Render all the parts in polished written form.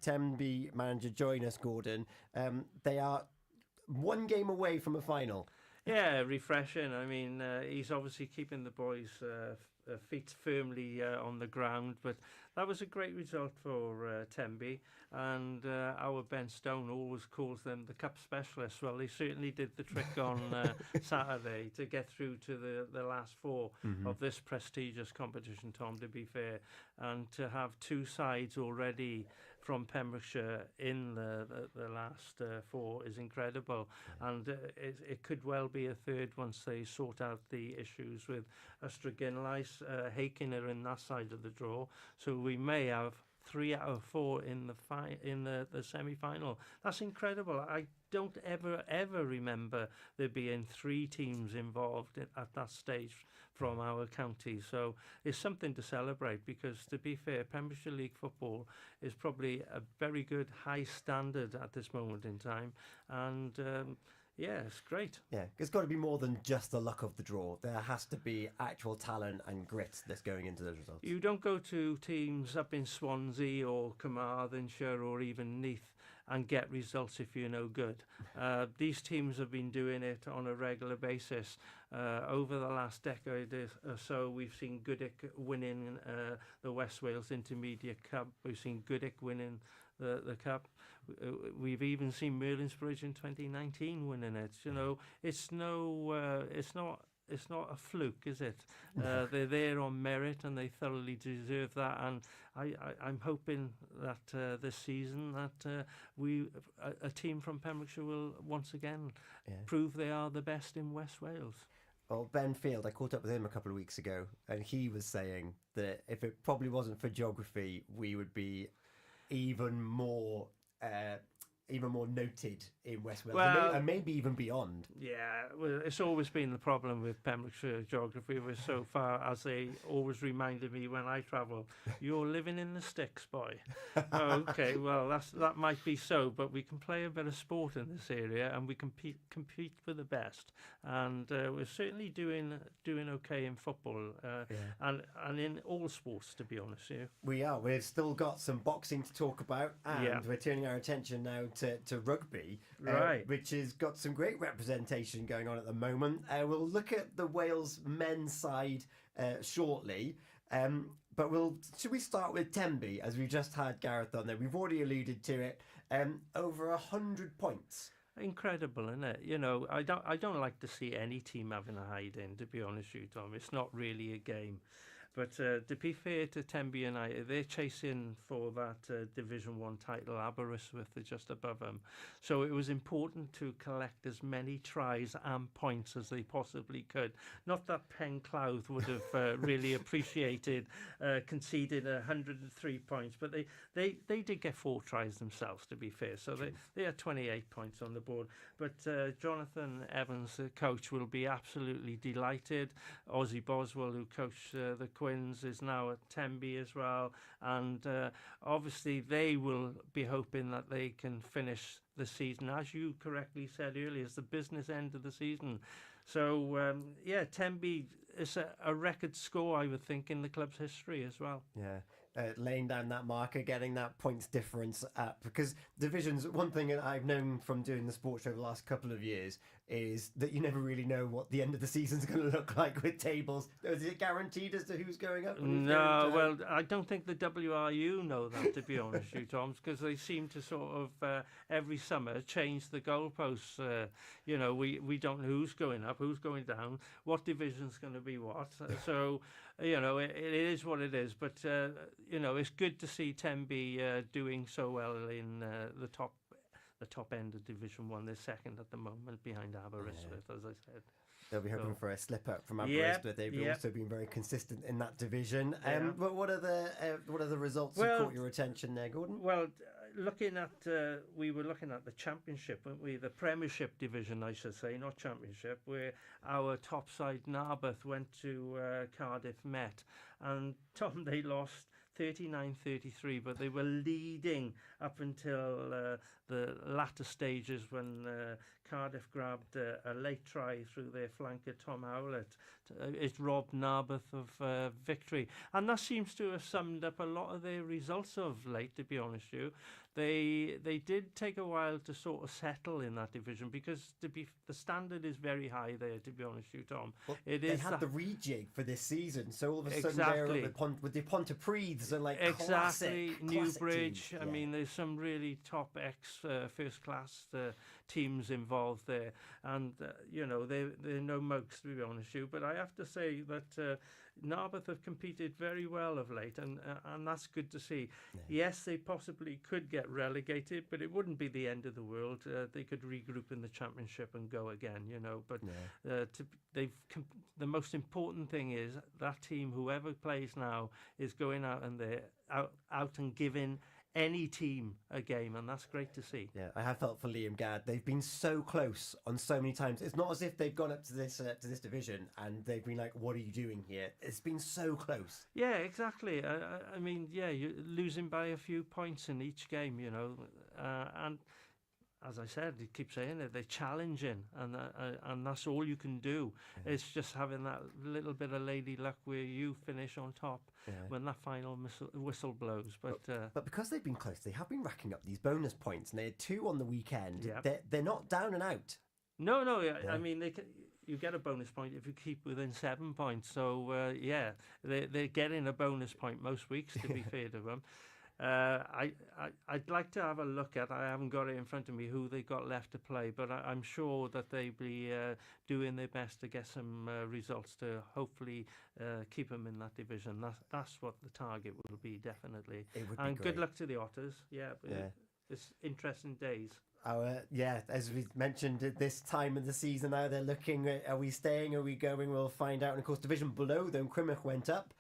Tenby manager join us, Gordon. They are one game away from a final. Yeah, refreshing. I mean, he's obviously keeping the boys' feet firmly on the ground, but that was a great result for Tenby, and our Ben Stone always calls them the cup specialists. Well, they certainly did the trick on Saturday to get through to the last four of this prestigious competition, Tom, to be fair, and to have two sides already from Pembrokeshire in the last four is incredible, and it could well be a third once they sort out the issues with Ystrad-Ginlais. Hakin are in that side of the draw, so we may have 3 out of 4 in the semi-final. That's incredible. I don't ever remember there being 3 teams involved at that stage from our county. So it's something to celebrate, because to be fair, Pembrokeshire League football is probably a very good high standard at this moment in time, and yeah, it's great. Yeah, it's got to be more than just the luck of the draw. There has to be actual talent and grit that's going into those results. You don't go to teams up in Swansea or Carmarthenshire or even Neath and get results if you're no good. These teams have been doing it on a regular basis. Over the last decade or so, we've seen Goodwick winning the West Wales Intermediate Cup. We've seen Goodwick winning the cup. We've even seen Merlinsbridge in 2019 winning it. You know, it's not a fluke, is it? They're there on merit, and they thoroughly deserve that. And I'm hoping that this season that a team from Pembrokeshire will once again prove they are the best in West Wales. Well, Ben Field, I caught up with him a couple of weeks ago, and he was saying that if it probably wasn't for geography, we would be even more noted in West Wales, and maybe even beyond. Yeah, well, it's always been the problem with Pembrokeshire geography. We're so far, as they always reminded me when I travel, you're living in the sticks, boy. Okay, well, that might be so, but we can play a bit of sport in this area, and we compete for the best. And we're certainly doing okay in football, and in all sports, to be honest with you. We are. We've still got some boxing to talk about, and we're turning our attention now to rugby, which has got some great representation going on at the moment. We'll look at the Wales men's side shortly, but should we start with Tenby, as we've just had Gareth on there? We've already alluded to it. Over 100 points. Incredible, isn't it? You know, I don't like to see any team having a hide in, to be honest with you, Tom. It's not really a game. But to be fair to Tenby United, they're chasing for that Division 1 title. Aberystwyth are just above them. So it was important to collect as many tries and points as they possibly could. Not that Penclawdd would have really appreciated conceding 103 points, but they did get 4 tries themselves, to be fair. So they had 28 points on the board. But Jonathan Evans, the coach, will be absolutely delighted. Ozzy Boswell, who coached the Quins, is now at Tenby as well, and obviously they will be hoping that they can finish the season, as you correctly said earlier, is the business end of the season. So Tenby is a record score, I would think, in the club's history as well. Yeah, laying down that marker, getting that points difference up, because divisions, one thing that I've known from doing the sports show the last couple of years is that you never really know what the end of the season's going to look like with tables. Is it guaranteed as to who's going up? No, well, I don't think the WRU know that, to be honest with you, Tom, because they seem to sort of every summer change the goalposts. We don't know who's going up, who's going down, what division's going to be what. So, it is what it is. But, it's good to see Tenby doing so well in the top end of Division 1. They're second at the moment behind Aberystwyth, as I said. They'll be hoping for a slip up from Aberystwyth. They've also been very consistent in that division. But what are the results that caught your attention there, Gordon? Well, we were looking at the Championship, weren't we? The Premiership division, I should say, not Championship, where our top side Narberth went to Cardiff Met, and Tom, they lost 39-33, but they were leading up until the latter stages when Cardiff grabbed a late try through their flanker Tom Howlett. It robbed Narberth of victory, and that seems to have summed up a lot of their results of late, to be honest with you. They did take a while to sort of settle in that division because the standard is very high there, to be honest with you, Tom. Well, they had the rejig for this season, so all of a sudden they're with the Pontyprids and like classic Newbridge. Teams. I mean, there's some really top first class teams involved there, and they're no mugs, to be honest with you. But I have to say that Narberth have competed very well of late, and that's good to see. Yeah. Yes, they possibly could get relegated, but it wouldn't be the end of the world. They could regroup in the Championship and go again, But the most important thing is that team, whoever plays now, is going out and giving any team a game, and that's great to see. Yeah, I have felt for Liam Gadd. They've been so close on so many times. It's not as if they've gone up to this division and they've been like, "What are you doing here?" It's been so close. Yeah, exactly. I mean, yeah, you're losing by a few points in each game, and as I said, you keep saying it, they're challenging, and that's all you can do. Yeah. It's just having that little bit of lady luck where you finish on top when that final whistle blows. But because they've been close, they have been racking up these bonus points, and they had 2 on the weekend. Yeah. They're not down and out. No. Yeah. I mean, you get a bonus point if you keep within 7 points. So they're getting a bonus point most weeks, to be fair to them. I'd like to have a look at, I haven't got it in front of me, who they got left to play, but I'm sure that they'll be doing their best to get some results to hopefully keep them in that division. That's what the target will be, definitely. And good luck to the Otters. It's interesting days. As we mentioned, at this time of the season now, they're looking at, are we staying, are we going? We'll find out. And of course, division below them, Crymych went up.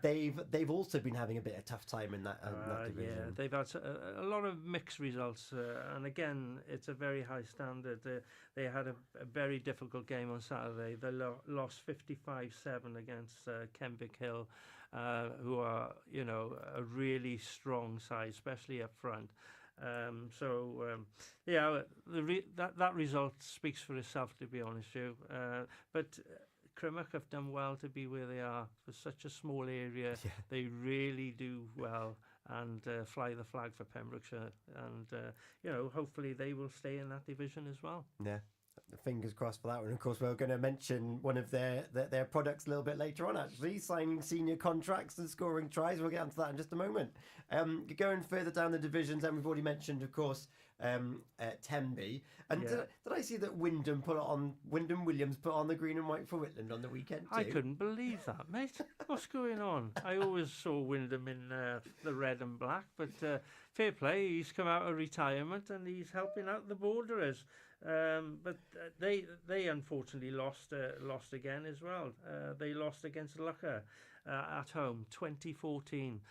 They've also been having a bit of tough time in that division. Yeah, they've had a lot of mixed results, and again, it's a very high standard. They had a very difficult game on Saturday. They lost 55-7 against Pembrokeshire, who are a really strong side, especially up front. That result speaks for itself, to be honest with you. But Crymych have done well to be where they are for such a small area. Yeah. They really do well and fly the flag for Pembrokeshire. And, hopefully they will stay in that division as well. Yeah. Fingers crossed for that one. Of course, we're going to mention one of their products a little bit later on, actually, signing senior contracts and scoring tries. We'll get onto that in just a moment. Going further down the divisions, and we've already mentioned, of course, Tenby. And did I see that Wyndham Williams put on the green and white for Whitland on the weekend too? I couldn't believe that, mate. What's going on? I always saw Wyndham in the red and black, but fair play, he's come out of retirement and he's helping out the Borderers. But they unfortunately lost again as well. They lost against Lucker at home, 2014.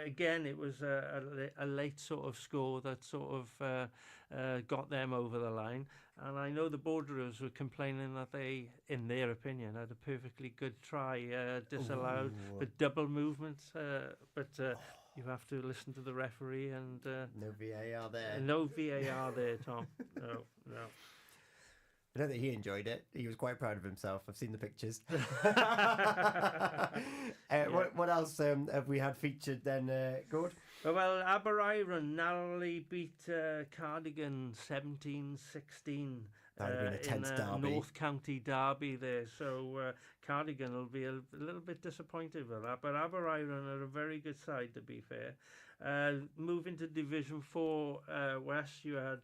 Again, it was a late sort of score that sort of got them over the line. And I know the Borderers were complaining that they, in their opinion, had a perfectly good try disallowed with double movements. You have to listen to the referee and... no VAR there. No VAR there, Tom. No. I know that he enjoyed it. He was quite proud of himself. I've seen the pictures. What else have we had featured then, Gord? Well, Aberaeron narrowly beat Cardigan 17-16. That would have been a tense derby. North County derby there. So Cardigan will be a little bit disappointed with that. But Aberaeron are a very good side, to be fair. Moving to Division 4 West, you had...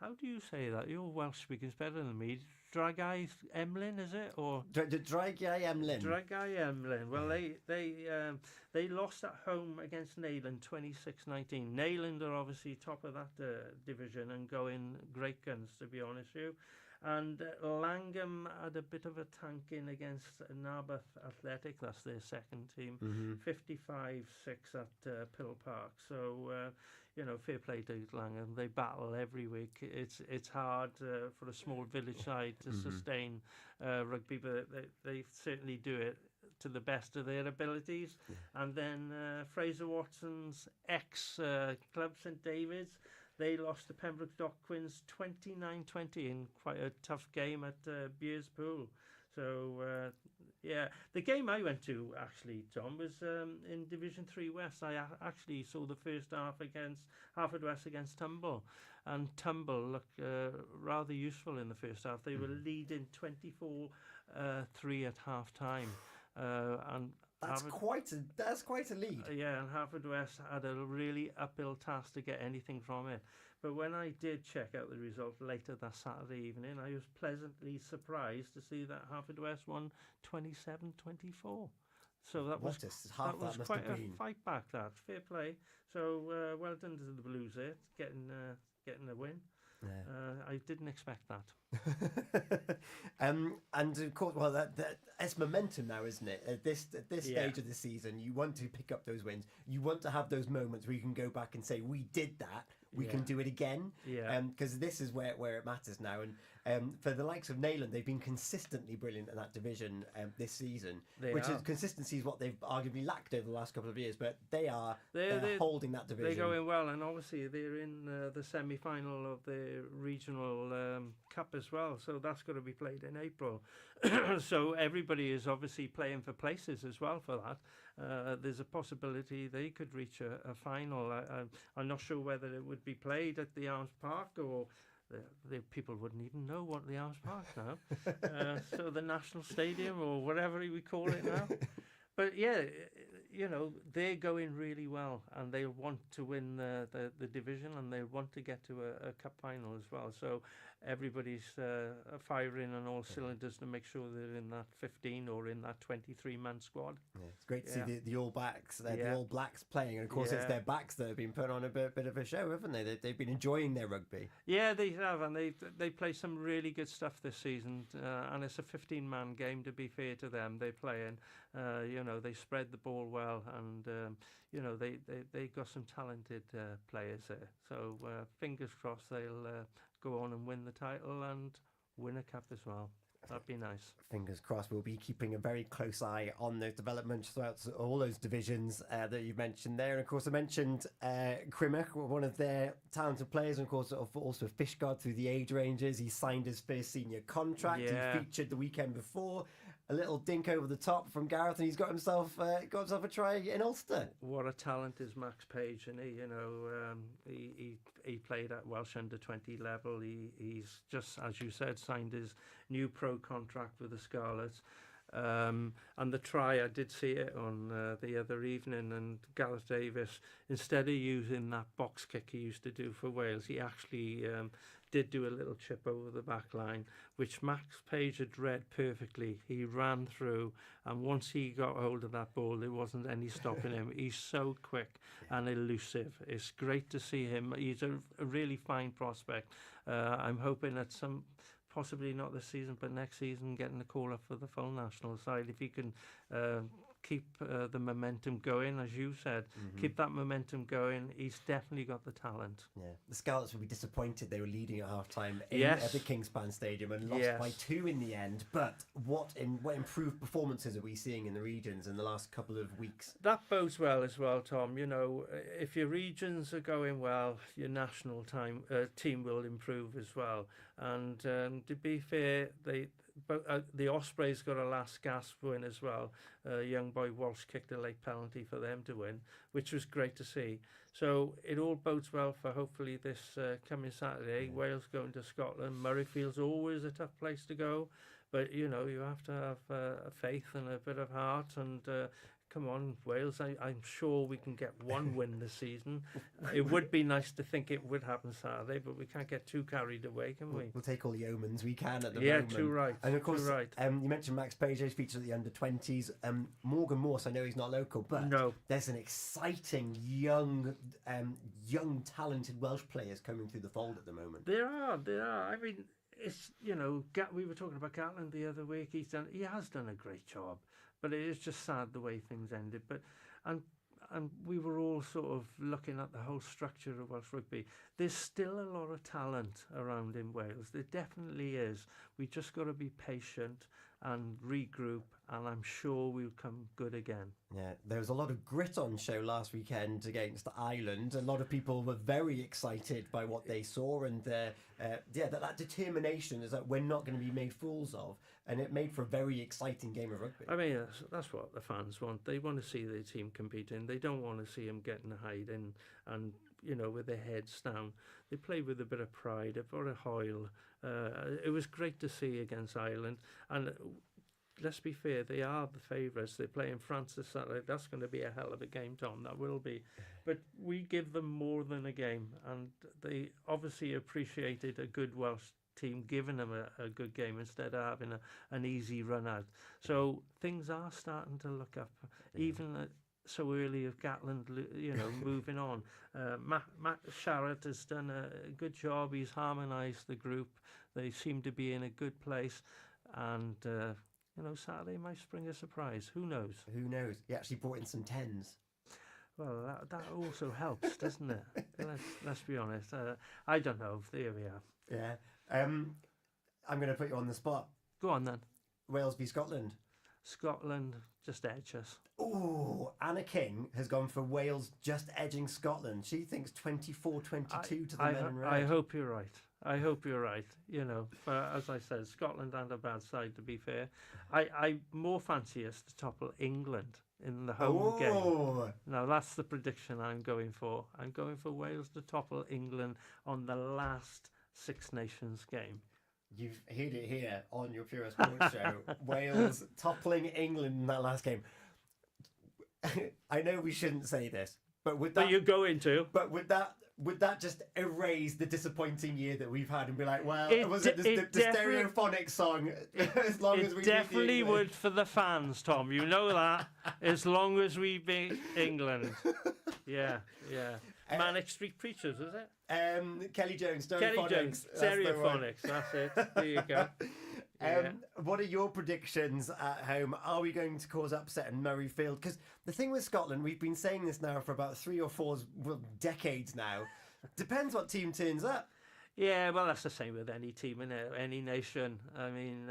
how do you say that? Your Welsh speaking is better than me. Rugby Emlyn, is it? Or Rugby Emlyn. Rugby Emlyn. Well, they lost at home against Neyland 26-19. Neyland are obviously top of that division and going great guns, to be honest with you. And Langham had a bit of a tank in against Narberth Athletic. That's their second team. 55-6 at Pill Park. So, fair play to Langham. They battle every week. It's hard for a small village side to sustain rugby, but they certainly do it to the best of their abilities. And then Fraser Watson's ex-club, St David's, they lost to Pembroke Quins 29-20 in quite a tough game at Beers Pool. So, the game I went to, actually, Tom, was in Division 3 West. I actually saw the first half against Haverfordwest against Tumble. And Tumble looked rather useful in the first half. They were leading 24-3 at half-time. And that's quite a lead. Yeah, and Haverfordwest had a really uphill task to get anything from it. But when I did check out the result later that Saturday evening, I was pleasantly surprised to see that Haverfordwest won 27-24. So that was quite a fight back. That fair play. So well done to the Blues there, getting a win. Yeah. I didn't expect that. And of course, well, it's momentum now, isn't it? At this stage of the season, you want to pick up those wins. You want to have those moments where you can go back and say, "We did that. We can do it again." Because this is where it matters now. And for the likes of Neyland, they've been consistently brilliant in that division this season. Consistency is what they've arguably lacked over the last couple of years. But they're holding that division. They're going well, and obviously they're in the semi-final of the regional cup as well. So that's going to be played in April. So everybody is obviously playing for places as well for that. There's a possibility they could reach a final. I'm not sure whether it would be played at the Arms Park or the people wouldn't even know what the Arms Park now. So the National Stadium or whatever we call it now. But yeah, they're going really well, and they want to win the division, and they want to get to a cup final as well. So everybody's firing on all cylinders to make sure they're in that 15 or in that 23-man squad. Yeah, it's great to see the All Blacks, the All Blacks playing, and of course it's their backs that have been putting on a bit of a show, haven't they? They've been enjoying their rugby. Yeah, they have, and they play some really good stuff this season, and it's a 15-man game. To be fair to them, they're playing. They spread the ball well, and they got some talented players there. So fingers crossed they'll go on and win the title and win a cup as well. That'd be nice. Fingers crossed. We'll be keeping a very close eye on those developments throughout all those divisions that you mentioned there. And of course, I mentioned Crimmock, one of their talented players, and of course also Fishguard through the age ranges. He signed his first senior contract. Yeah. He featured the weekend before. A little dink over the top from Gareth, and he's got himself a try in Ulster. What a talent is Max Page, and he played at Welsh under-20 level. He's just, as you said, signed his new pro contract with the Scarlets. And the try, I did see it on the other evening, and Gareth Davis, instead of using that box kick he used to do for Wales, he actually did do a little chip over the back line, which Max Page had read perfectly. He ran through, and once he got hold of that ball, there wasn't any stopping him. He's so quick and elusive. It's great to see him. He's a really fine prospect. I'm hoping that possibly not this season, but next season, getting the call up for the full national side. If he can keep the momentum going, as you said, keep that momentum going, he's definitely got the talent. Yeah, the Scarlets will be disappointed. They were leading at half-time at the Kingspan Stadium and lost by 2 in the end. But what improved performances are we seeing in the regions in the last couple of weeks? That bodes well as well, Tom. If your regions are going well, your national team will improve as well. And to be fair, the Ospreys got a last gasp win as well. Young boy Walsh kicked a late penalty for them to win, which was great to see. So it all bodes well for hopefully this coming Saturday. Wales going to Scotland. Murrayfield's always a tough place to go, but you have to have faith and a bit of heart and. Come on, Wales, I'm sure we can get one win this season. It would be nice to think it would happen Saturday, but we can't get too carried away, can we? We'll take all the omens we can at the moment. Yeah, too right. And of course, you mentioned Max Page, he's featured at the under-20s. Morgan Morse, I know he's not local, but there's an exciting young talented Welsh players coming through the fold at the moment. There are. I mean, it's, we were talking about Gatland the other week. He has done a great job. But it is just sad the way things ended. And we were all sort of looking at the whole structure of Welsh rugby. There's still a lot of talent around in Wales. There definitely is. We just got to be patient and regroup and I'm sure we'll come good again. Yeah, there was a lot of grit on show last weekend against Ireland. A lot of people were very excited by what they saw, and that determination is that we're not going to be made fools of, and it made for a very exciting game of rugby. I mean, that's what the fans want. They want to see their team competing. They don't want to see them getting hiding and with their heads down. They play with a bit of pride, a bit of hoil. It was great to see against Ireland, and let's be fair, they are the favourites. They're playing France this Saturday. That's going to be a hell of a game, Tom. That will be. But we give them more than a game, and they obviously appreciated a good Welsh team giving them a good game instead of having an easy run out. So things are starting to look up, even so early of Gatland, moving on. Matt Sharrett has done a good job. He's harmonised the group. They seem to be in a good place, and Saturday might spring a surprise. Who knows? Who knows? He actually brought in some 10s. Well, that also helps, doesn't it? Let's be honest. I don't know. There we are. Yeah. I'm going to put you on the spot. Go on then. Wales v Scotland. Scotland just edge us. Oh, Anna King has gone for Wales just edging Scotland. She thinks 24-22 to the men in red. I hope you're right. I hope you're right. But as I said, Scotland aren't a bad side, to be fair. I more fancy us to topple England in the home game. Now, that's the prediction I'm going for. I'm going for Wales to topple England on the last Six Nations game. You've heard it here on your Pure Sports Show. Wales toppling England in that last game. I know we shouldn't say this, but you're going to. But would that just erase the disappointing year that we've had and be like, well, was it the stereophonic song? As long as we definitely would for the fans, Tom. You know that. As long as we beat England. Yeah. Manic Street Preachers, is it? Kelly Jones, Stereophonics. Stereophonics, that's it. There you go. What are your predictions at home? Are we going to cause upset in Murrayfield? Because the thing with Scotland, we've been saying this now for about 3 or 4 decades now. Depends what team turns up. Yeah, well, that's the same with any team in any nation. I mean,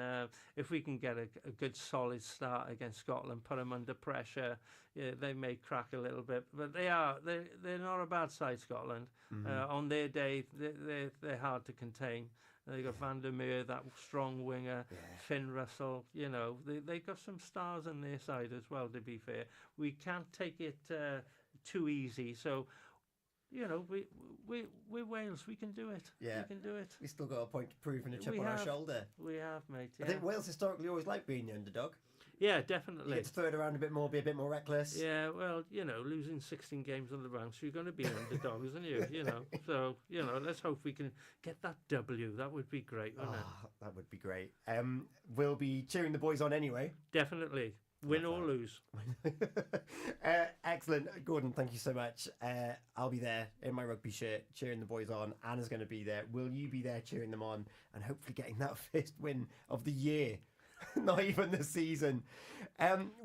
if we can get a good solid start against Scotland, put them under pressure, they may crack a little bit. But they're not a bad side, Scotland. Mm-hmm. On their day, they're hard to contain. They got Van der Meer, that strong winger, Finn Russell. They got some stars on their side as well. To be fair, we can't take it too easy. So. We're Wales. We can do it. Yeah. We can do it. We still got a point to prove and a chip on our shoulder. We have, mate. Yeah. I think Wales historically always like being the underdog. Yeah, definitely. You get to throw it around a bit more, be a bit more reckless. Yeah, well, losing 16 games on the bounce, you're going to be an underdog, isn't you? So, let's hope we can get that W. That would be great, wouldn't it? That would be great. We'll be cheering the boys on anyway. Definitely. Win or lose. Excellent. Gordon, thank you so much. I'll be there in my rugby shirt cheering the boys on. Anna's going to be there. Will you be there cheering them on and hopefully getting that first win of the year? Not even the season.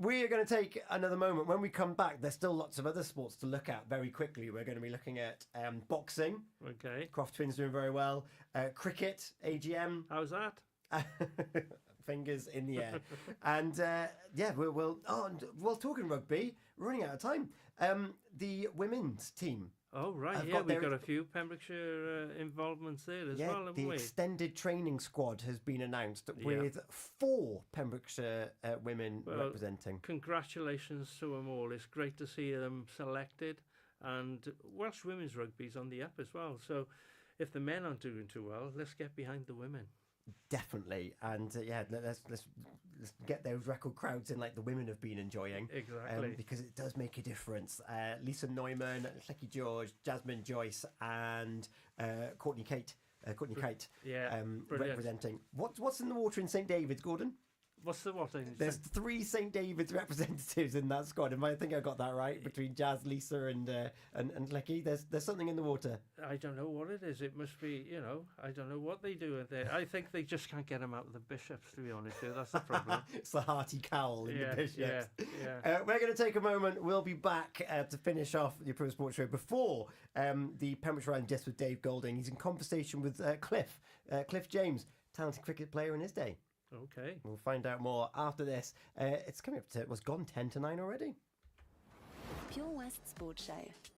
We are going to take another moment. When we come back, there's still lots of other sports to look at very quickly. We're going to be looking at boxing. Okay. Croft Twins doing very well. Cricket, AGM. How's that? Fingers in the air. And we'll talking rugby, running out of time. The women's team. Oh, right. We've got a few Pembrokeshire involvements there as well, haven't we? The extended training squad has been announced with 4 Pembrokeshire women representing. Congratulations to them all. It's great to see them selected. And Welsh women's rugby's on the up as well. So if the men aren't doing too well, let's get behind the women. Definitely, and let's get those record crowds in like the women have been enjoying. Exactly, because it does make a difference. Lisa Neumann, Lecky George, Jasmine Joyce, and Courtney Kite, representing. What's in the water in St David's, Gordon? What's the what? There's 3 St David's representatives in that squad. I think I got that right between Jazz, Lisa, and Lecky. There's something in the water. I don't know what it is. It must be, I don't know what they do there. I think they just can't get them out of the Bishops, to be honest with you. That's the problem. It's the hearty cowl in the Bishops. Yeah. We're going to take a moment. We'll be back to finish off the Pro Sports Show before the Pembrokeshire Round just with Dave Golding. He's in conversation with Cliff James, talented cricket player in his day. Okay. We'll find out more after this. It's coming up to, it was gone 10 to 9 already. Pure West Sports Show.